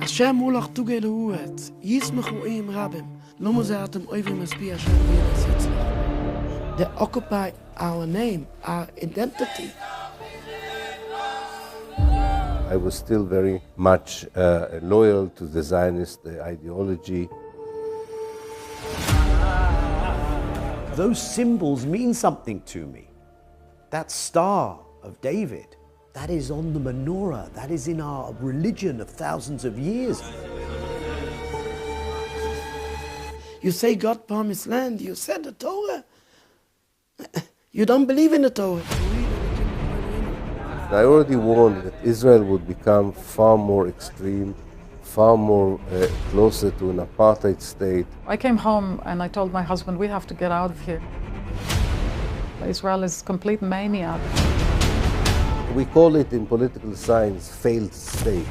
Hashem ulach tuge de huet, yismach u'im rabim, lomo zatem oivim espia Hashem. They occupy our name, our identity. I was still very much loyal to the Zionist ideology. Those symbols mean something to me. That Star of David, that is on the menorah, that is in our religion of thousands of years. You say God promised land, you said the Torah. You don't believe in the Torah. I already warned that Israel would become far more extreme, far more closer to an apartheid state. I came home and I told my husband, we have to get out of here. Israel is complete mania. We call it in political science failed state.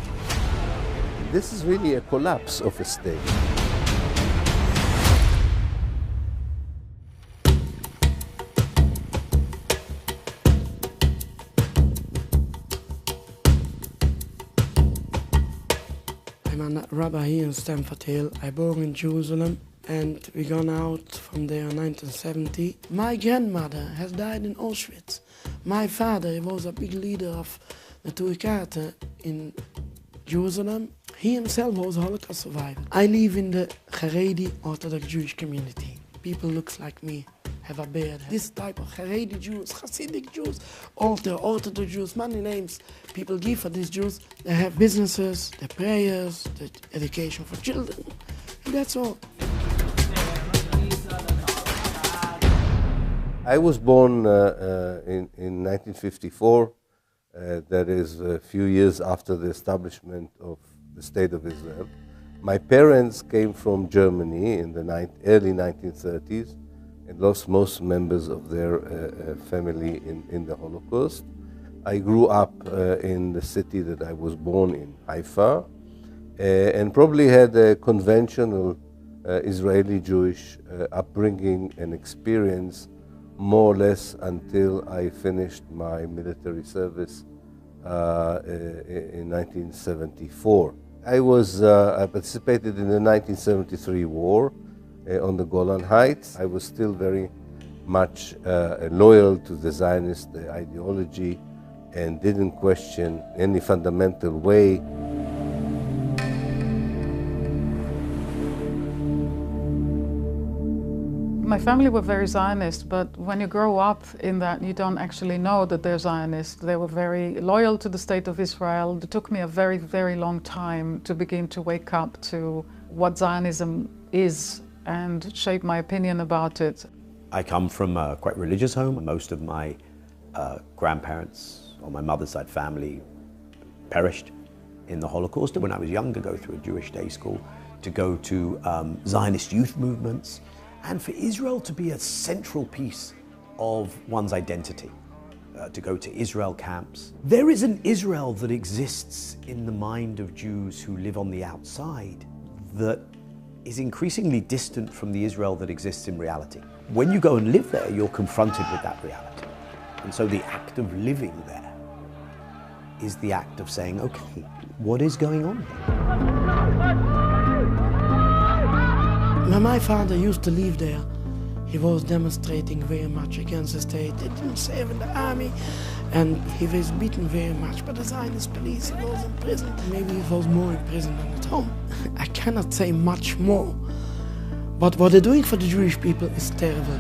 This is really a collapse of a state. I'm a rabbi here in Stamford Hill. I born in Jerusalem and we gone out from there in 1970. My grandmother has died in Auschwitz. My father was a big leader of the Turkate in Jerusalem. He himself was a Holocaust survivor. I live in the Haredi Orthodox Jewish community. People look like me, have a beard. This type of Haredi Jews, Hasidic Jews, Orthodox Jews, many names people give for these Jews. They have businesses, the prayers, the education for children, and that's all. I was born in 1954, that is a few years after the establishment of the State of Israel. My parents came from Germany in the early 1930s and lost most members of their family in the Holocaust. I grew up in the city that I was born in, Haifa, and probably had a conventional Israeli Jewish upbringing and experience more or less until I finished my military service in 1974. I participated in the 1973 war on the Golan Heights. I was still very much loyal to the Zionist ideology and didn't question any fundamental way. My family were very Zionist, but when you grow up in that, you don't actually know that they're Zionist. They were very loyal to the State of Israel. It took me a very, very long time to begin to wake up to what Zionism is and shape my opinion about it. I come from a quite religious home. Most of my grandparents on my mother's side family perished in the Holocaust. When I was young, to go through a Jewish day school, to go to Zionist youth movements, and for Israel to be a central piece of one's identity, to go to Israel camps. There is an Israel that exists in the mind of Jews who live on the outside that is increasingly distant from the Israel that exists in reality. When you go and live there, you're confronted with that reality. And so the act of living there is the act of saying, okay, what is going on here? When my father used to live there, he was demonstrating very much against the state. They didn't serve in the army, and he was beaten very much by the Zionist police. He was in prison. Maybe he was more in prison than at home. I cannot say much more. But what they're doing for the Jewish people is terrible.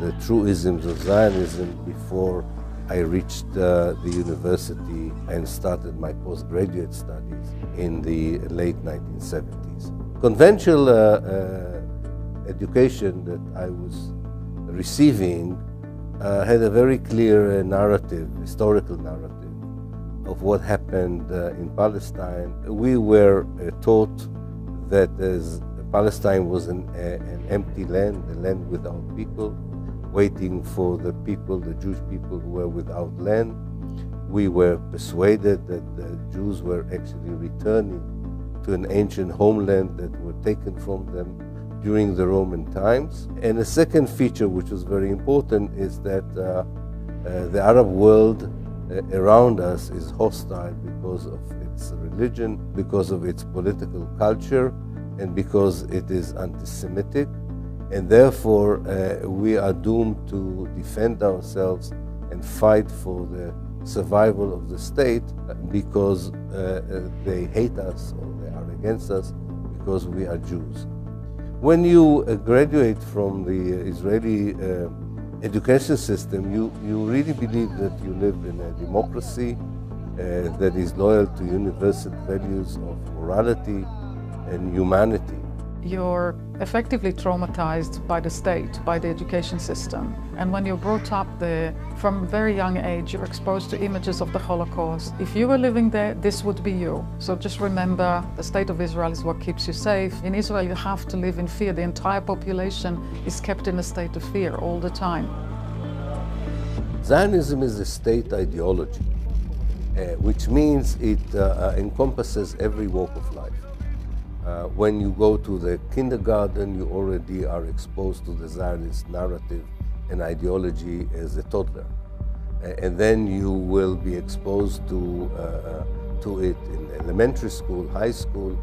The truisms of Zionism before I reached the university and started my postgraduate studies in the late 1970s. Conventional education that I was receiving had a very clear narrative, historical narrative of what happened in Palestine. We were taught that Palestine was an empty land, a land without people, waiting for the people, the Jewish people who were without land. We were persuaded that the Jews were actually returning to an ancient homeland that were taken from them during the Roman times. And a second feature which was very important is that the Arab world around us is hostile because of its religion. religion, because of its political culture, and because it is anti-Semitic. And therefore, we are doomed to defend ourselves and fight for the survival of the state because they hate us or they are against us because we are Jews. When you graduate from the Israeli education system, you really believe that you live in a democracy that is loyal to universal values of morality and humanity. You're effectively traumatized by the state, by the education system. And when you're brought up there, from a very young age, you're exposed to images of the Holocaust. If you were living there, this would be you. So just remember, the state of Israel is what keeps you safe. In Israel, you have to live in fear. The entire population is kept in a state of fear all the time. Zionism is a state ideology, which means it encompasses every walk of life. When you go to the kindergarten, you already are exposed to the Zionist narrative and ideology as a toddler. And then you will be exposed to it in elementary school, high school,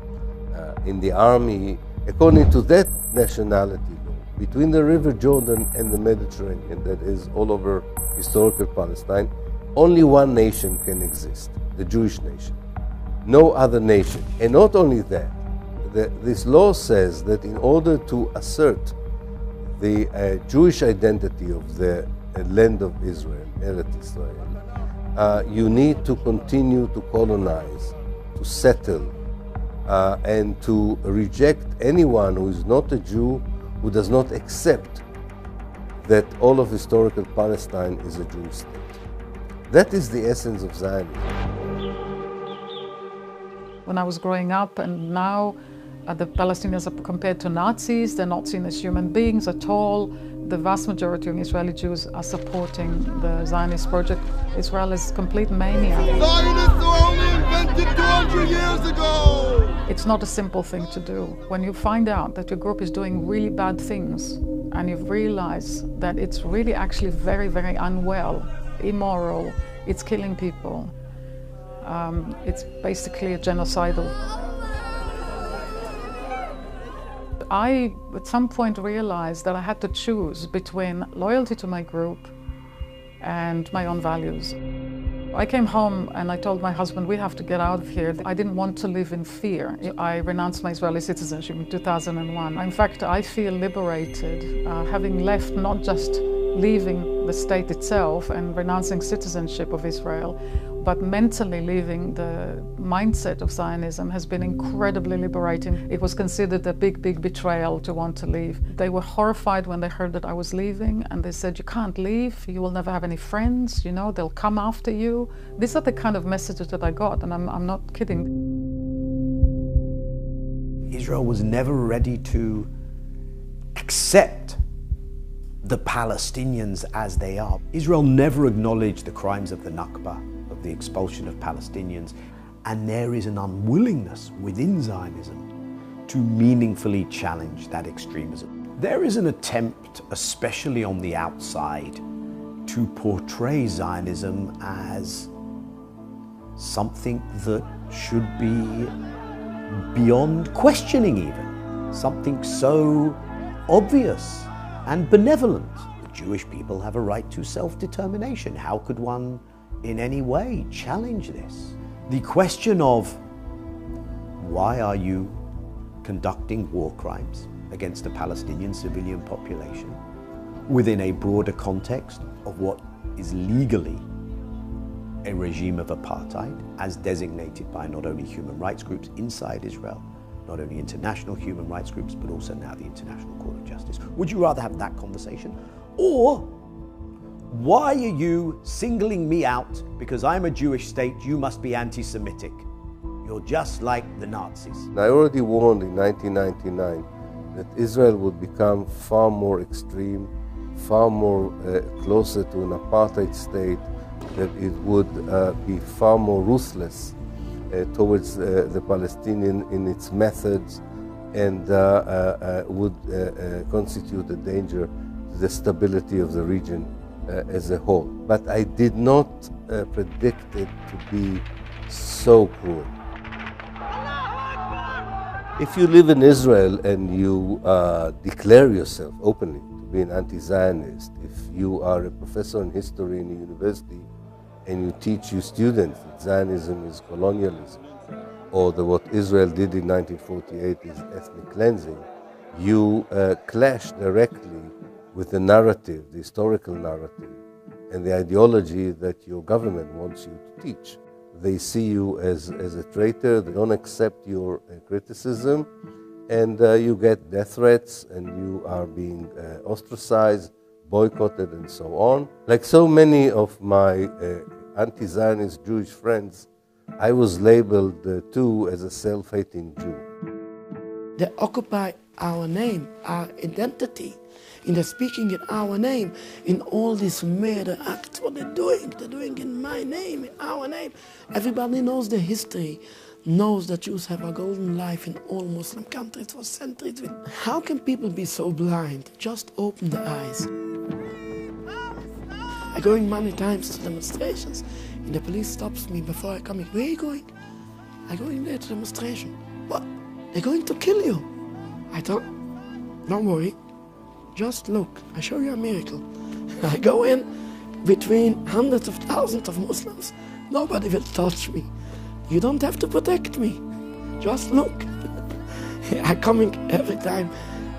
in the army, according to that nationality law. Between the River Jordan and the Mediterranean, that is all over historical Palestine, only one nation can exist, the Jewish nation. No other nation. And not only that, this law says that in order to assert the Jewish identity of the land of Israel, Eretz Israel, you need to continue to colonize, to settle, and to reject anyone who is not a Jew, who does not accept that all of historical Palestine is a Jewish state. That is the essence of Zionism. When I was growing up, and now the Palestinians are compared to Nazis, they're not seen as human beings at all. The vast majority of Israeli Jews are supporting the Zionist project. Israel is complete mania. Zionists were only invented 200 years ago! It's not a simple thing to do. When you find out that your group is doing really bad things, and you realize that it's really actually very, very unwell, immoral, it's killing people, it's basically a genocidal. I, at some point, realized that I had to choose between loyalty to my group and my own values. I came home and I told my husband, we have to get out of here. I didn't want to live in fear. I renounced my Israeli citizenship in 2001. In fact, I feel liberated, having left, not just leaving the state itself and renouncing citizenship of Israel, but mentally leaving the mindset of Zionism has been incredibly liberating. It was considered a big, big betrayal to want to leave. They were horrified when they heard that I was leaving, and they said, you can't leave, you will never have any friends, you know, they'll come after you. These are the kind of messages that I got, and I'm not kidding. Israel was never ready to accept the Palestinians as they are. Israel never acknowledged the crimes of the Nakba, of the expulsion of Palestinians, and there is an unwillingness within Zionism to meaningfully challenge that extremism. There is an attempt, especially on the outside, to portray Zionism as something that should be beyond questioning even, something so obvious and benevolent. The Jewish people have a right to self-determination. How could one in any way challenge this? The question of why are you conducting war crimes against the Palestinian civilian population within a broader context of what is legally a regime of apartheid as designated by not only human rights groups inside Israel, not only international human rights groups, but also now the International Court of Justice. Would you rather have that conversation? Or why are you singling me out because I'm a Jewish state, you must be anti-Semitic? You're just like the Nazis. I already warned in 1999 that Israel would become far more extreme, far more closer to an apartheid state, that it would be far more ruthless towards the Palestinian in its methods, and would constitute a danger to the stability of the region as a whole. But I did not predict it to be so cruel. If you live in Israel and you declare yourself openly to be an anti-Zionist, if you are a professor in history in a university and you teach your students that Zionism is colonialism, or that what Israel did in 1948 is ethnic cleansing, you clash directly with the narrative, the historical narrative, and the ideology that your government wants you to teach. They see you as a traitor, they don't accept your criticism, and you get death threats, and you are being ostracized, boycotted, and so on. Like so many of my anti-Zionist Jewish friends, I was labeled too as a self-hating Jew. They occupy our name, our identity, and they're speaking in our name in all these murder acts. What they're doing in my name, in our name. Everybody knows the history, knows that Jews have a golden life in all Muslim countries for centuries. How can people be so blind? Just open their eyes. I'm going many times to demonstrations, and the police stops me before I come in. Where are you going? I'm going there to demonstration. What? They're going to kill you. I thought, don't worry, just look, I show you a miracle. I go in between hundreds of thousands of Muslims. Nobody will touch me. You don't have to protect me. Just look. I'm coming every time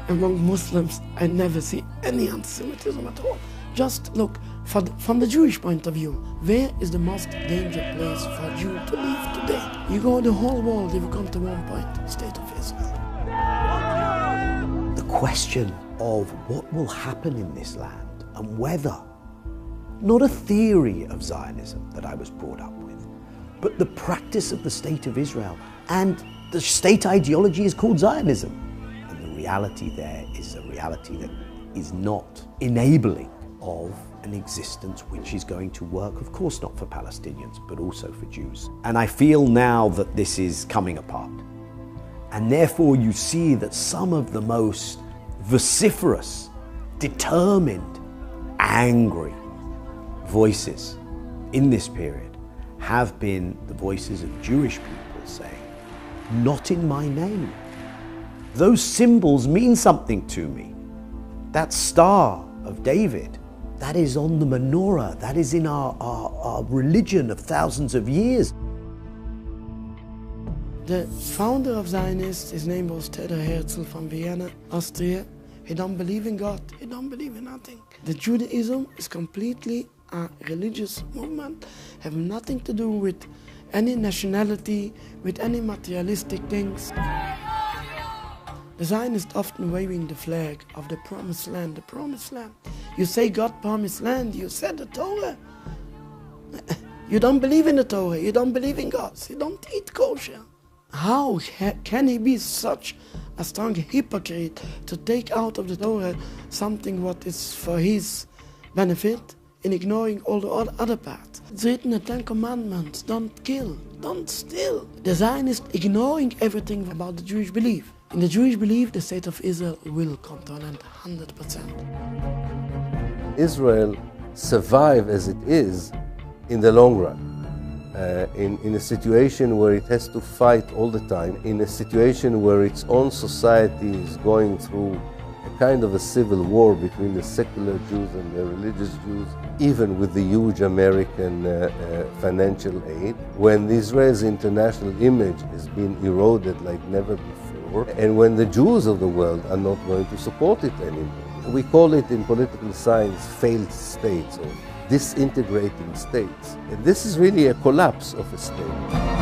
among Muslims. I never see any anti-Semitism at all. Just look, from the Jewish point of view, where is the most dangerous place for a Jew to live today? You go the whole world, you will come to one point, State of Israel. The question of what will happen in this land and whether, not a theory of Zionism that I was brought up with, but the practice of the State of Israel, and the state ideology is called Zionism. And the reality there is a reality that is not enabling of an existence which is going to work, of course not for Palestinians, but also for Jews. And I feel now that this is coming apart. And therefore you see that some of the most vociferous, determined, angry voices in this period have been the voices of Jewish people saying, not in my name. Those symbols mean something to me. That Star of David, that is on the menorah, that is in our religion of thousands of years. The founder of Zionists, his name was Theodor Herzl from Vienna, Austria. He don't believe in God, he don't believe in nothing. The Judaism is completely a religious movement, have nothing to do with any nationality, with any materialistic things. The Zionists often waving the flag of the promised land, the promised land. You say God promised land, you said the Torah. You don't believe in the Torah, you don't believe in God, you don't eat kosher. How can he be such a strong hypocrite to take out of the Torah something what is for his benefit and ignoring all the other parts? It's written in the 10 Commandments, don't kill, don't steal. The Zionists ignoring everything about the Jewish belief. In the Jewish belief, the State of Israel will come to an end 100%. Israel survive as it is in the long run. In a situation where it has to fight all the time, in a situation where its own society is going through a kind of a civil war between the secular Jews and the religious Jews, even with the huge American financial aid, when Israel's international image has been eroded like never before, and when the Jews of the world are not going to support it anymore. We call it in political science failed states, or disintegrating states. And this is really a collapse of a state.